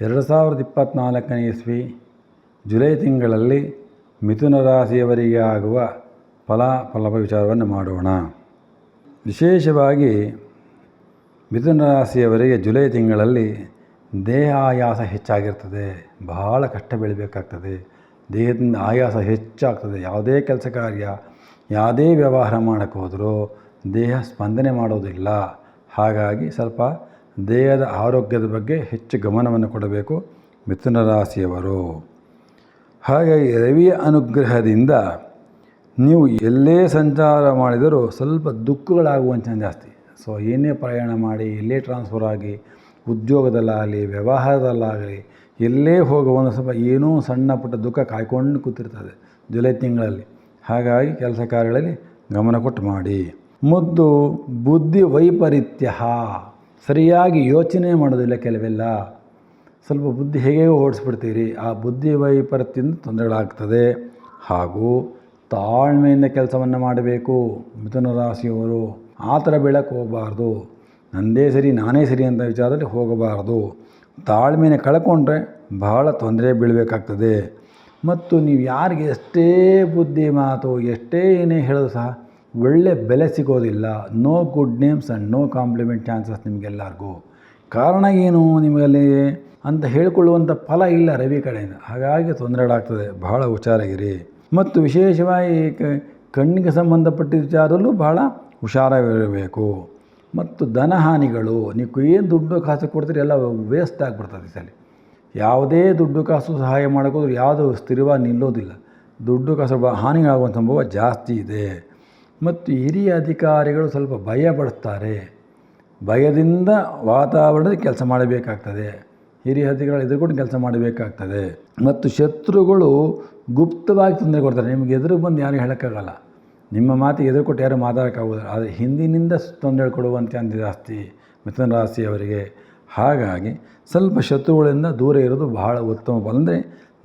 2024ನೇ ಇಸ್ವಿ ಜುಲೈ ತಿಂಗಳಲ್ಲಿ ಮಿಥುನ ರಾಶಿಯವರಿಗೆ ಆಗುವ ಫಲಾಫಲ ವಿಚಾರವನ್ನು ಮಾಡೋಣ. ವಿಶೇಷವಾಗಿ ಮಿಥುನ ರಾಶಿಯವರಿಗೆ ಜುಲೈ ತಿಂಗಳಲ್ಲಿ ದೇಹ ಆಯಾಸ ಹೆಚ್ಚಾಗಿರ್ತದೆ. ಬಹಳ ಕಷ್ಟ ಬೀಳಬೇಕಾಗ್ತದೆ. ದೇಹದಿಂದ ಆಯಾಸ ಹೆಚ್ಚಾಗ್ತದೆ. ಯಾವುದೇ ಕೆಲಸ ಕಾರ್ಯ, ಯಾವುದೇ ವ್ಯವಹಾರ ಮಾಡೋಕ್ಕೆ ಹೋದರೂ ದೇಹ ಸ್ಪಂದನೆ ಮಾಡೋದಿಲ್ಲ. ಹಾಗಾಗಿ ಸ್ವಲ್ಪ ದೇಹದ ಆರೋಗ್ಯದ ಬಗ್ಗೆ ಹೆಚ್ಚು ಗಮನವನ್ನು ಕೊಡಬೇಕು ಮಿಥುನ ರಾಶಿಯವರು. ಹಾಗಾಗಿ ರವಿಯ ಅನುಗ್ರಹದಿಂದ ನೀವು ಎಲ್ಲೇ ಸಂಚಾರ ಮಾಡಿದರೂ ಸ್ವಲ್ಪ ದುಃಖಗಳಾಗುವಂಥ ಜಾಸ್ತಿ. ಸೊ ಏನೇ ಪ್ರಯಾಣ ಮಾಡಿ, ಎಲ್ಲೇ ಟ್ರಾನ್ಸ್ಫರ್ ಆಗಿ, ಉದ್ಯೋಗದಲ್ಲಾಗಲಿ ವ್ಯವಹಾರದಲ್ಲಾಗಲಿ ಎಲ್ಲೇ ಹೋಗುವ ಸ್ವಲ್ಪ ಏನೋ ಸಣ್ಣ ಪುಟ್ಟ ದುಃಖ ಕಾಯ್ಕೊಂಡು ಕೂತಿರ್ತದೆ ಜುಲೈ ತಿಂಗಳಲ್ಲಿ. ಹಾಗಾಗಿ ಕೆಲಸ ಕಾರ್ಯಗಳಲ್ಲಿ ಗಮನ ಕೊಟ್ಟು ಮಾಡಿ. ಮತ್ತು ಬುದ್ಧಿ ವೈಪರೀತ್ಯ, ಸರಿಯಾಗಿ ಯೋಚನೆ ಮಾಡೋದಿಲ್ಲ ಕೆಲವೆಲ್ಲ. ಸ್ವಲ್ಪ ಬುದ್ಧಿ ಹೇಗೆ ಓಡಿಸ್ಬಿಡ್ತೀರಿ. ಆ ಬುದ್ಧಿ ವೈಪರೀತ್ಯದಿಂದ ತೊಂದರೆಗಳಾಗ್ತದೆ. ಹಾಗೂ ತಾಳ್ಮೆಯಿಂದ ಕೆಲಸವನ್ನು ಮಾಡಬೇಕು ಮಿಥುನ ರಾಶಿಯವರು. ಆ ಥರ ಬೀಳಕ್ಕೆ ಹೋಗಬಾರ್ದು. ನಂದೇ ಸರಿ, ನಾನೇ ಸರಿ ಅಂತ ವಿಚಾರದಲ್ಲಿ ಹೋಗಬಾರ್ದು. ತಾಳ್ಮೆನ ಕಳ್ಕೊಂಡ್ರೆ ಬಹಳ ತೊಂದರೆ ಬೀಳಬೇಕಾಗ್ತದೆ. ಮತ್ತು ನೀವು ಯಾರಿಗೆ ಎಷ್ಟೇ ಬುದ್ಧಿ ಮಾತು, ಎಷ್ಟೇ ಏನೇ ಹೇಳೋದು ಸಹ ಒಳ್ಳೆ ಬೆಲೆ ಸಿಗೋದಿಲ್ಲ. No good names and no compliment chances ನಿಮಗೆಲ್ಲರಿಗೂ. ಕಾರಣ ಏನು ನಿಮಗಲ್ಲಿ ಅಂತ ಹೇಳಿಕೊಳ್ಳುವಂಥ ಫಲ ಇಲ್ಲ ರವಿ ಕಡೆಯಿಂದ. ಹಾಗಾಗಿ ತೊಂದರೆಗಳಾಗ್ತದೆ. ಬಹಳ ಹುಷಾರಾಗಿರಿ. ಮತ್ತು ವಿಶೇಷವಾಗಿ ಕಣ್ಣಿಗೆ ಸಂಬಂಧಪಟ್ಟಿದ್ದ ವಿಚಾರದಲ್ಲೂ ಬಹಳ ಹುಷಾರಾಗಿರಬೇಕು. ಮತ್ತು ಧನಹಾನಿಗಳು, ನೀವು ಏನು ದುಡ್ಡು ಕಾಸು ಕೊಡ್ತೀರಿ ಎಲ್ಲ ವೇಸ್ಟ್ ಆಗಿಬಿಡ್ತದೆ ಈ ಸಲ. ಯಾವುದೇ ದುಡ್ಡು ಕಾಸು ಸಹಾಯ ಮಾಡೋಕ್ಕೋದ್ರೆ ಯಾವುದು ಸ್ಥಿರವಾಗಿ ನಿಲ್ಲೋದಿಲ್ಲ. ದುಡ್ಡು ಕಾಸು ಹಾನಿಯಾಗುವ ಸಂಭವ ಜಾಸ್ತಿ ಇದೆ. ಮತ್ತು ಹಿರಿಯ ಅಧಿಕಾರಿಗಳು ಸ್ವಲ್ಪ ಭಯಪಡಿಸ್ತಾರೆ. ಭಯದಿಂದ ವಾತಾವರಣದಲ್ಲಿ ಕೆಲಸ ಮಾಡಬೇಕಾಗ್ತದೆ. ಹಿರಿಯ ಅಧಿಕಾರಿಗಳು ಎದುರುಕೊಂಡು ಕೆಲಸ ಮಾಡಬೇಕಾಗ್ತದೆ. ಮತ್ತು ಶತ್ರುಗಳು ಗುಪ್ತವಾಗಿ ತೊಂದರೆ ಕೊಡ್ತಾರೆ. ನಿಮಗೆ ಎದುರು ಬಂದು ಯಾರು ಹೇಳೋಕ್ಕಾಗಲ್ಲ. ನಿಮ್ಮ ಮಾತಿಗೆ ಎದುರು ಕೊಟ್ಟು ಯಾರು ಮಾತಾಡೋಕ್ಕಾಗೋದಿಲ್ಲ. ಆದರೆ ಹಿಂದಿನಿಂದ ತೊಂದರೆ ಕೊಡುವಂತೆ ಅಂತ ಜಾಸ್ತಿ ಮಿಥುನ ರಾಶಿಯವರಿಗೆ. ಹಾಗಾಗಿ ಸ್ವಲ್ಪ ಶತ್ರುಗಳಿಂದ ದೂರ ಇರೋದು ಬಹಳ ಉತ್ತಮ. ಅಂದರೆ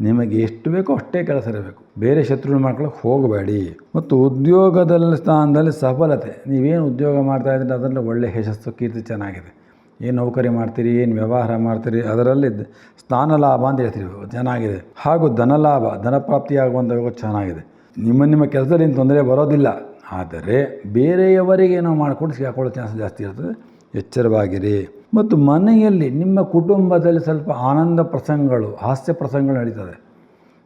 ನಿಮಗೆ ಎಷ್ಟು ಬೇಕೋ ಅಷ್ಟೇ ಕೆಲಸ ಇರಬೇಕು. ಬೇರೆ ಶತ್ರುಗಳು ಮಾಡ್ಕೊಳ್ಳೋಕೆ ಹೋಗಬೇಡಿ. ಮತ್ತು ಉದ್ಯೋಗದಲ್ಲಿ ಸ್ಥಾನದಲ್ಲಿ ಸಫಲತೆ. ನೀವೇನು ಉದ್ಯೋಗ ಮಾಡ್ತಾಯಿದ್ರೆ ಅದರಲ್ಲಿ ಒಳ್ಳೆಯ ಯಶಸ್ಸು, ಕೀರ್ತಿ ಚೆನ್ನಾಗಿದೆ. ಏನು ನೌಕರಿ ಮಾಡ್ತೀರಿ, ಏನು ವ್ಯವಹಾರ ಮಾಡ್ತೀರಿ ಅದರಲ್ಲಿ ಸ್ಥಾನ ಲಾಭ ಅಂತ ಹೇಳ್ತೀವಿ, ಚೆನ್ನಾಗಿದೆ. ಹಾಗೂ ಧನಲಾಭ, ಧನಪ್ರಾಪ್ತಿಯಾಗುವಂಥ ಚೆನ್ನಾಗಿದೆ. ನಿಮ್ಮ ಕೆಲಸದಲ್ಲಿ ಏನು ತೊಂದರೆ ಬರೋದಿಲ್ಲ. ಆದರೆ ಬೇರೆಯವರಿಗೆ ಏನೋ ಮಾಡಿಕೊಂಡು ಸಿಗಾಕೊಳ್ಳೋ ಚಾನ್ಸ್ ಜಾಸ್ತಿ ಇರ್ತದೆ. ಎಚ್ಚರವಾಗಿರಿ. ಮತ್ತು ಮನೆಯಲ್ಲಿ ನಿಮ್ಮ ಕುಟುಂಬದಲ್ಲಿ ಸ್ವಲ್ಪ ಆನಂದ ಪ್ರಸಂಗಗಳು, ಹಾಸ್ಯ ಪ್ರಸಂಗಗಳು ನಡೀತದೆ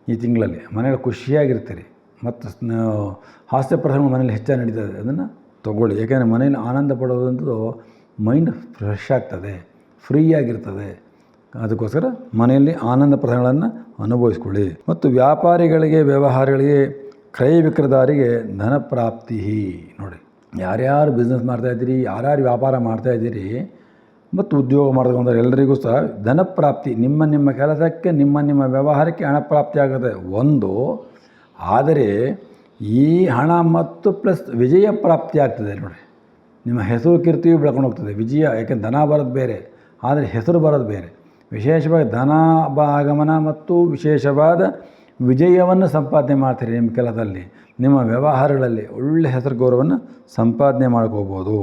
ಈ ತಿಂಗಳಲ್ಲಿ. ಮನೆಯಲ್ಲಿ ಖುಷಿಯಾಗಿರ್ತೀರಿ. ಮತ್ತು ಹಾಸ್ಯ ಪ್ರಸಂಗಗಳು ಮನೇಲಿ ಹೆಚ್ಚಾಗಿ ನಡೀತದೆ. ಅದನ್ನು ತೊಗೊಳ್ಳಿ. ಯಾಕೆಂದರೆ ಮನೆಯಲ್ಲಿ ಆನಂದ ಪಡೋದಂತೂ ಮೈಂಡ್ ಫ್ರೆಶ್ ಆಗ್ತದೆ, ಫ್ರೀಯಾಗಿರ್ತದೆ. ಅದಕ್ಕೋಸ್ಕರ ಮನೆಯಲ್ಲಿ ಆನಂದ ಪ್ರಸಂಗಗಳನ್ನು ಅನುಭವಿಸ್ಕೊಳ್ಳಿ. ಮತ್ತು ವ್ಯಾಪಾರಿಗಳಿಗೆ, ವ್ಯವಹಾರಗಳಿಗೆ, ಕ್ರಯ ವಿಕ್ರಯದಾರರಿಗೆ ಧನ ಪ್ರಾಪ್ತಿ. ನೋಡಿ, ಯಾರ್ಯಾರು ಬಿಸ್ನೆಸ್ ಮಾಡ್ತಾಯಿದ್ದೀರಿ, ಯಾರ್ಯಾರು ವ್ಯಾಪಾರ ಮಾಡ್ತಾಯಿದ್ದೀರಿ ಮತ್ತು ಉದ್ಯೋಗ ಮಾಡ್ಕೊಂಡ್ರೆ ಎಲ್ಲರಿಗೂ ಸಹ ಧನ ಪ್ರಾಪ್ತಿ. ನಿಮ್ಮ ಕೆಲಸಕ್ಕೆ, ನಿಮ್ಮ ವ್ಯವಹಾರಕ್ಕೆ ಹಣ ಪ್ರಾಪ್ತಿ ಆಗುತ್ತೆ ಒಂದು. ಆದರೆ ಈ ಹಣ ಮತ್ತು ಪ್ಲಸ್ ವಿಜಯ ಪ್ರಾಪ್ತಿ ಆಗ್ತದೆ. ನೋಡಿ, ನಿಮ್ಮ ಹೆಸರು ಕೀರ್ತಿಯು ಬೆಳ್ಕೊಂಡು ಹೋಗ್ತದೆ. ವಿಜಯ, ಯಾಕೆಂದ್ರೆ ಧನ ಬರೋದು ಬೇರೆ, ಆದರೆ ಹೆಸರು ಬರೋದು ಬೇರೆ. ವಿಶೇಷವಾಗಿ ಧನ ಆಗಮನ ಮತ್ತು ವಿಶೇಷವಾದ ವಿಜಯವನ್ನು ಸಂಪಾದನೆ ಮಾಡ್ತೀರಿ. ನಿಮ್ಮ ಕೆಲಸದಲ್ಲಿ, ನಿಮ್ಮ ವ್ಯವಹಾರಗಳಲ್ಲಿ ಒಳ್ಳೆಯ ಹೆಸರು ಗೌರವವನ್ನು ಸಂಪಾದನೆ ಮಾಡ್ಕೋಬೋದು.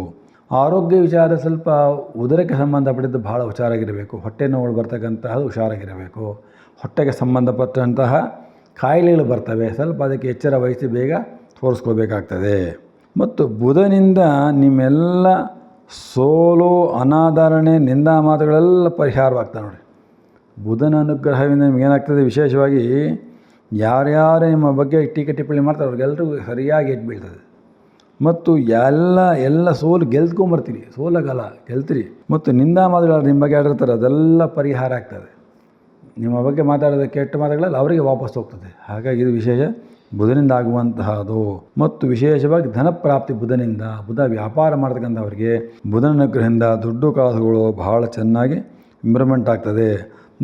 ಆರೋಗ್ಯ ವಿಚಾರ ಸ್ವಲ್ಪ ಉದರಕ್ಕೆ ಸಂಬಂಧಪಟ್ಟಿದ್ದು ಭಾಳ ಹುಷಾರಾಗಿರಬೇಕು. ಹೊಟ್ಟೆ ನೋವು ಬರ್ತಕ್ಕಂತಹದ್ದು ಹುಷಾರಾಗಿರಬೇಕು. ಹೊಟ್ಟೆಗೆ ಸಂಬಂಧಪಟ್ಟಂತಹ ಕಾಯಿಲೆಗಳು ಬರ್ತವೆ. ಸ್ವಲ್ಪ ಅದಕ್ಕೆ ಎಚ್ಚರ ವಹಿಸಿ ಬೇಗ ತೋರಿಸ್ಕೋಬೇಕಾಗ್ತದೆ. ಮತ್ತು ಬುಧನಿಂದ ನಿಮ್ಮೆಲ್ಲ ಸೋಲು, ಅನಾದರಣೆ, ನಿಂದಾ ಮಾತುಗಳೆಲ್ಲ ಪರಿಹಾರವಾಗ್ತದೆ. ನೋಡಿ, ಬುಧನ ಅನುಗ್ರಹದಿಂದ ನಿಮಗೇನಾಗ್ತದೆ, ವಿಶೇಷವಾಗಿ ಯಾರ್ಯಾರು ನಿಮ್ಮ ಬಗ್ಗೆ ಟೀಕೆ ಟಿಪ್ಪಣಿ ಮಾಡ್ತಾರೆ ಅವ್ರಿಗೆಲ್ಲರಿಗೂ ಸರಿಯಾಗಿ ಎದ್ದು ಬೀಳ್ತದೆ. ಮತ್ತು ಎಲ್ಲ ಸೋಲು ಗೆಲ್ತ್ಕೊಂಬರ್ತೀರಿ. ಸೋಲಾಗಲ್ಲ, ಗೆಲ್ತೀರಿ. ಮತ್ತು ನಿಂದಾ ಮಾತುಗಳು ನಿಮ್ಮ ಬಗ್ಗೆ ಆಡಿರ್ತಾರೆ, ಅದೆಲ್ಲ ಪರಿಹಾರ ಆಗ್ತದೆ. ನಿಮ್ಮ ಬಗ್ಗೆ ಮಾತಾಡೋದು ಕೆಟ್ಟ ಮಾತುಗಳಲ್ಲಿ ಅವರಿಗೆ ವಾಪಸ್ ಹೋಗ್ತದೆ. ಹಾಗಾಗಿ ಇದು ವಿಶೇಷ ಬುಧನಿಂದ ಆಗುವಂತಹದ್ದು. ಮತ್ತು ವಿಶೇಷವಾಗಿ ಧನಪ್ರಾಪ್ತಿ ಬುಧನಿಂದ. ಬುಧ ವ್ಯಾಪಾರ ಮಾಡ್ತಕ್ಕಂಥವ್ರಿಗೆ ಬುಧನ ಅನುಗ್ರಹದಿಂದ ದುಡ್ಡು ಕಾಸುಗಳು ಬಹಳ ಚೆನ್ನಾಗಿ ಇಂಪ್ರೂವ್ಮೆಂಟ್ ಆಗ್ತದೆ.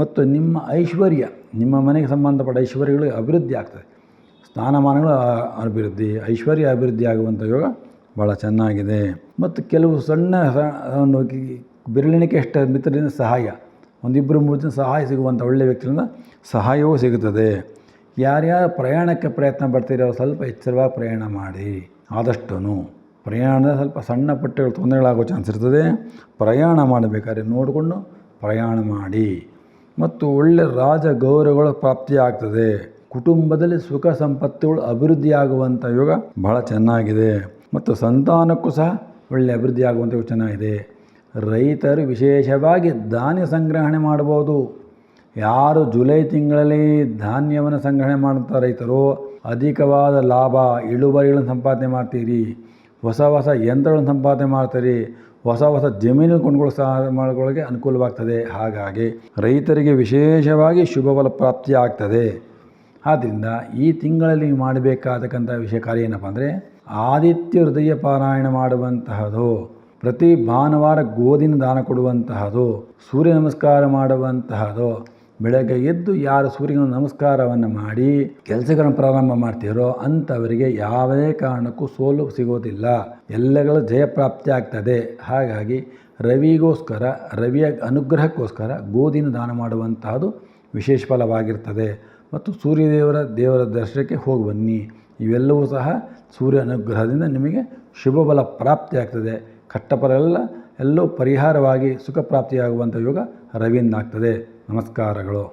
ಮತ್ತು ನಿಮ್ಮ ಐಶ್ವರ್ಯ, ನಿಮ್ಮ ಮನೆಗೆ ಸಂಬಂಧಪಟ್ಟ ಐಶ್ವರ್ಯಗಳು ಅಭಿವೃದ್ಧಿ ಆಗ್ತದೆ. ಸ್ಥಾನಮಾನಗಳು ಅಭಿವೃದ್ಧಿ, ಐಶ್ವರ್ಯ ಅಭಿವೃದ್ಧಿ ಆಗುವಂಥ ಯೋಗ ಭಾಳ ಚೆನ್ನಾಗಿದೆ. ಮತ್ತು ಕೆಲವು ಸಣ್ಣ ಒಂದು ಬೆರಳಿಣಿಕೆ ಅಷ್ಟು ಮಿತ್ರರಿಂದ ಸಹಾಯ, ಒಂದಿಬ್ಬರು ಮೂರು ಜನ ಸಹಾಯ ಸಿಗುವಂಥ ಒಳ್ಳೆಯ ವ್ಯಕ್ತಿಯಿಂದ ಸಹಾಯವೂ ಸಿಗುತ್ತದೆ. ಯಾರ್ಯಾರು ಪ್ರಯಾಣಕ್ಕೆ ಪ್ರಯತ್ನ ಪಡ್ತೀರೋ ಸ್ವಲ್ಪ ಎಚ್ಚರವಾಗಿ ಪ್ರಯಾಣ ಮಾಡಿ. ಆದಷ್ಟು ಪ್ರಯಾಣದ ಸ್ವಲ್ಪ ಸಣ್ಣ ಪುಟ್ಟಗಳು ತೊಂದರೆಗಳಾಗೋ ಚಾನ್ಸ್ ಇರ್ತದೆ. ಪ್ರಯಾಣ ಮಾಡಬೇಕಾದ್ರೆ ನೋಡಿಕೊಂಡು ಪ್ರಯಾಣ ಮಾಡಿ. ಮತ್ತು ಒಳ್ಳೆಯ ರಾಜ ಗೌರವಗಳು ಪ್ರಾಪ್ತಿಯಾಗ್ತದೆ. ಕುಟುಂಬದಲ್ಲಿ ಸುಖ ಸಂಪತ್ತುಗಳು ಅಭಿವೃದ್ಧಿಯಾಗುವಂಥ ಯೋಗ ಬಹಳ ಚೆನ್ನಾಗಿದೆ. ಮತ್ತು ಸಂತಾನಕ್ಕೂ ಸಹ ಒಳ್ಳೆಯ ಅಭಿವೃದ್ಧಿಯಾಗುವಂಥ ಯೋಗ ಚೆನ್ನಾಗಿದೆ. ರೈತರು ವಿಶೇಷವಾಗಿ ಧಾನ್ಯ ಸಂಗ್ರಹಣೆ ಮಾಡ್ಬೋದು. ಯಾರು ಜುಲೈ ತಿಂಗಳಲ್ಲಿ ಧಾನ್ಯವನ್ನು ಸಂಗ್ರಹಣೆ ಮಾಡುತ್ತಾ ರೈತರು ಅಧಿಕವಾದ ಲಾಭ ಇಳುವರಿಗಳನ್ನು ಸಂಪಾದನೆ ಮಾಡ್ತೀರಿ. ಹೊಸ ಹೊಸ ಯಂತ್ರಗಳನ್ನು ಸಂಪಾದನೆ ಮಾಡ್ತೀರಿ. ಹೊಸ ಹೊಸ ಜಮೀನು ಮಾಡ್ಕೊಳ್ಳೋಕ್ಕೆ ಅನುಕೂಲವಾಗ್ತದೆ. ಹಾಗಾಗಿ ರೈತರಿಗೆ ವಿಶೇಷವಾಗಿ ಶುಭ ಫಲ ಪ್ರಾಪ್ತಿ ಆಗ್ತದೆ. ಆದ್ದರಿಂದ ಈ ತಿಂಗಳಲ್ಲಿ ನೀವು ಮಾಡಬೇಕಾದಕ್ಕಂಥ ವಿಷಯ ಕಾರ್ಯ ಏನಪ್ಪ ಅಂದರೆ ಆದಿತ್ಯ ಹೃದಯ ಪಾರಾಯಣ ಮಾಡುವಂತಹದ್ದು, ಪ್ರತಿ ಭಾನುವಾರ ಗೋಧಿನ ದಾನ ಕೊಡುವಂತಹದ್ದು, ಸೂರ್ಯ ನಮಸ್ಕಾರ ಮಾಡುವಂತಹದ್ದು. ಬೆಳಗ್ಗೆ ಎದ್ದು ಯಾರು ಸೂರ್ಯನ ನಮಸ್ಕಾರವನ್ನು ಮಾಡಿ ಕೆಲಸಗಳನ್ನು ಪ್ರಾರಂಭ ಮಾಡ್ತೀರೋ ಅಂಥವರಿಗೆ ಯಾವುದೇ ಕಾರಣಕ್ಕೂ ಸೋಲು ಸಿಗೋದಿಲ್ಲ, ಎಲ್ಲಗಳ ಜಯಪ್ರಾಪ್ತಿ ಆಗ್ತದೆ. ಹಾಗಾಗಿ ರವಿಯ ಅನುಗ್ರಹಕ್ಕೋಸ್ಕರ ಗೋಧಿನ ದಾನ ಮಾಡುವಂತಹದ್ದು ವಿಶೇಷ ಫಲವಾಗಿರ್ತದೆ. ಮತ್ತು ದೇವರ ದರ್ಶನಕ್ಕೆ ಹೋಗಿ ಬನ್ನಿ. ಇವೆಲ್ಲವೂ ಸಹ ಸೂರ್ಯ ಅನುಗ್ರಹದಿಂದ ನಿಮಗೆ ಶುಭ ಫಲ ಪ್ರಾಪ್ತಿಯಾಗ್ತದೆ. ಕಷ್ಟಫಲ ಎಲ್ಲವೂ ಪರಿಹಾರವಾಗಿ ಸುಖ ಪ್ರಾಪ್ತಿಯಾಗುವಂಥ ಯೋಗ ರವಿಯಿಂದಾಗ್ತದೆ. ನಮಸ್ಕಾರಗಳು.